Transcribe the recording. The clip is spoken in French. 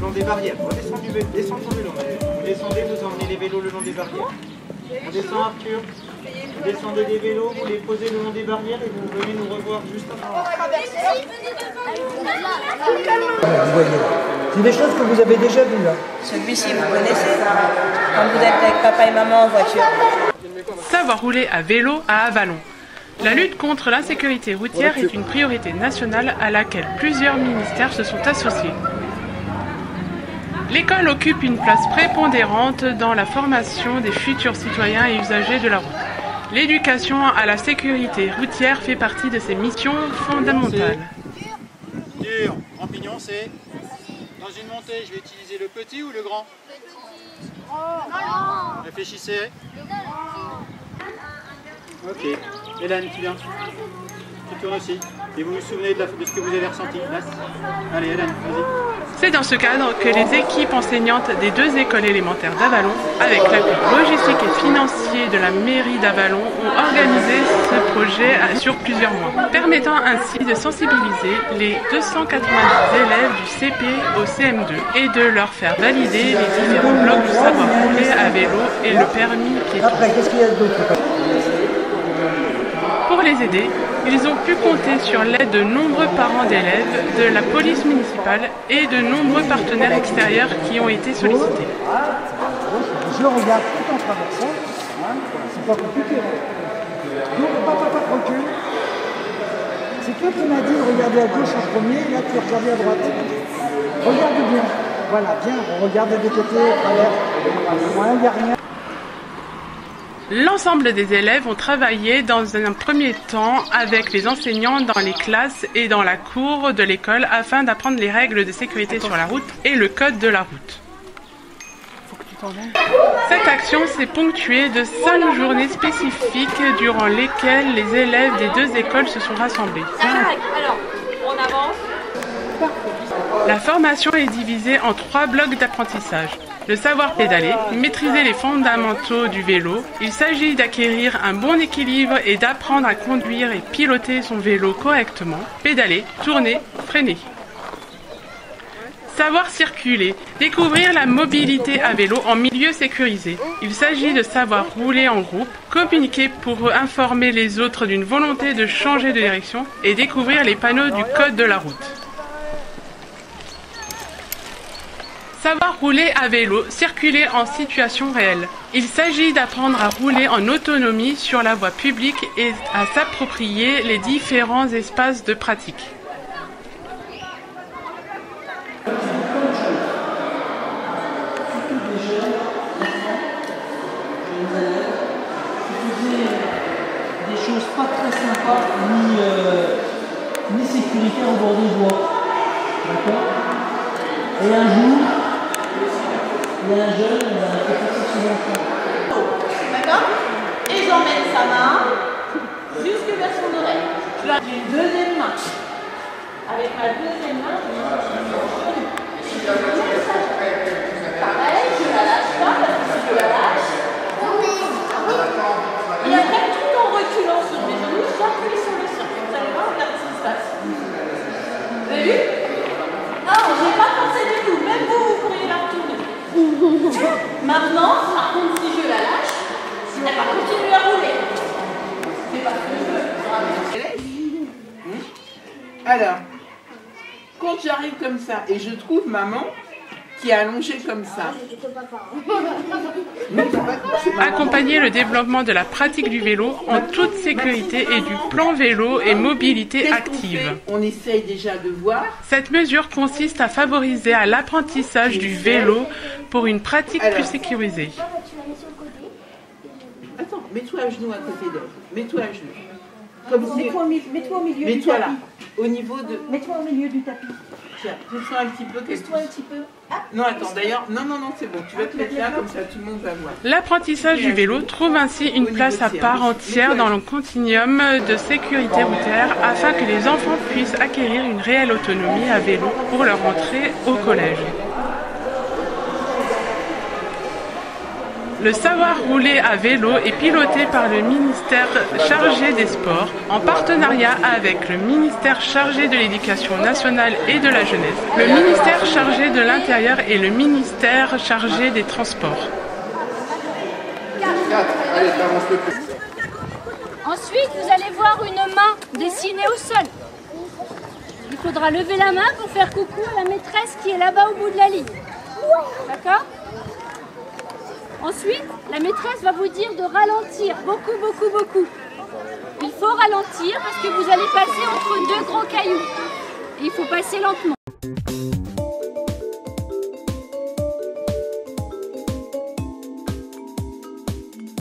long des barrières. Redescendez, descendez le long. Vous descendez, vous emmenez les vélos le long des barrières. On descend Arthur. Vous descendez des vélos, vous les posez le long des barrières et vous venez nous revoir juste avant. Vous voyez, c'est des choses que vous avez déjà vues là. Celui-ci, vous connaissez, quand vous êtes avec papa et maman en voiture. Savoir rouler à vélo à Avallon. La lutte contre l'insécurité routière est une priorité nationale à laquelle plusieurs ministères se sont associés. L'école occupe une place prépondérante dans la formation des futurs citoyens et usagers de la route. L'éducation à la sécurité routière fait partie de ses missions fondamentales. Dur, grand pignon, c'est dans une montée, je vais utiliser le petit ou le grand? Réfléchissez. Ok. Hélène, tu viens. Tu tournes aussi. Et vous vous souvenez de ce que vous avez ressenti là? Allez, Hélène, vas-y. C'est dans ce cadre que les équipes enseignantes des 2 écoles élémentaires d'Avallon, avec l'appui logistique et financier de la mairie d'Avallon, ont organisé ce projet sur plusieurs mois, permettant ainsi de sensibiliser les 290 élèves du CP au CM2 et de leur faire valider les différents blocs du savoir rouler à vélo et le permis piéton. Après, qu'est-ce qu'il y a d'autre? Pour les aider, ils ont pu compter sur l'aide de nombreux parents d'élèves, de la police municipale et de nombreux partenaires extérieurs qui ont été sollicités. Je regarde tout en traversant, c'est pas compliqué. Donc, papa, recule. C'est toi qui m'as dit de regarder à gauche en premier, là tu regardes à droite. Regarde bien. Voilà, bien, on regarde des côtés, à travers. Voilà, il n'y a rien. L'ensemble des élèves ont travaillé dans un premier temps avec les enseignants dans les classes et dans la cour de l'école afin d'apprendre les règles de sécurité sur la route et le code de la route. Cette action s'est ponctuée de 5 journées spécifiques durant lesquelles les élèves des 2 écoles se sont rassemblés. Alors, on avance. La formation est divisée en 3 blocs d'apprentissage. Le savoir pédaler, maîtriser les fondamentaux du vélo. Il s'agit d'acquérir un bon équilibre et d'apprendre à conduire et piloter son vélo correctement. Pédaler, tourner, freiner. Savoir circuler, découvrir la mobilité à vélo en milieu sécurisé. Il s'agit de savoir rouler en groupe, communiquer pour informer les autres d'une volonté de changer de direction et découvrir les panneaux du code de la route. Savoir rouler à vélo, circuler en situation réelle. Il s'agit d'apprendre à rouler en autonomie sur la voie publique et à s'approprier les différents espaces de pratique. Des choses pas très sympas ni sécuritaires au bord des voies. D'accord? Et un jour, il y a un jeune, il a fait passer son enfant. D'accord? Et j'emmène sa main jusque vers son oreille. Je la j'ai une deuxième main. Avec ma deuxième main, pareil, je la lâche pas parce que si je la lâche, et après tout en reculant sur mes genoux, j'appuie sur le sol. Vous allez voir, regardez ce qui se passe. Vous avez vu? Non, je n'ai pas forcé du tout. Même vous pourriez la retourner. Maintenant, par contre, si je la lâche, elle va continuer à rouler. C'est pas ce que je veux. Alors, quand j'arrive comme ça et je trouve maman qui est allongée comme ça. Accompagner le développement de la pratique du vélo en toute sécurité et du plan vélo et mobilité active. On essaye déjà de voir. Cette mesure consiste à favoriser à l'apprentissage du vélo pour une pratique plus sécurisée. Attends, mets-toi à genoux à côté d'elle. Mets-toi à genoux. Comme si... Mets-toi au milieu du Mets-toi tapis. là. Au niveau de... Mets-toi au milieu du tapis. Tiens, pousse-toi un petit peu. Pousse-toi un petit peu. Ah. Non, attends, d'ailleurs, non, c'est bon. Tu vas te mettre là, comme ça tout le monde va voir. L'apprentissage du vélo trouve ainsi une place à part entière dans le continuum de sécurité routière afin que les enfants puissent acquérir une réelle autonomie à vélo pour leur entrée au collège. Le savoir rouler à vélo est piloté par le ministère chargé des Sports en partenariat avec le ministère chargé de l'Éducation nationale et de la jeunesse, le ministère chargé de l'Intérieur et le ministère chargé des Transports. Ensuite, vous allez voir une main dessinée au sol. Il faudra lever la main pour faire coucou à la maîtresse qui est là-bas au bout de la ligne. D'accord ? Ensuite, la maîtresse va vous dire de ralentir, beaucoup, beaucoup, beaucoup. Il faut ralentir parce que vous allez passer entre deux gros cailloux. Et il faut passer lentement.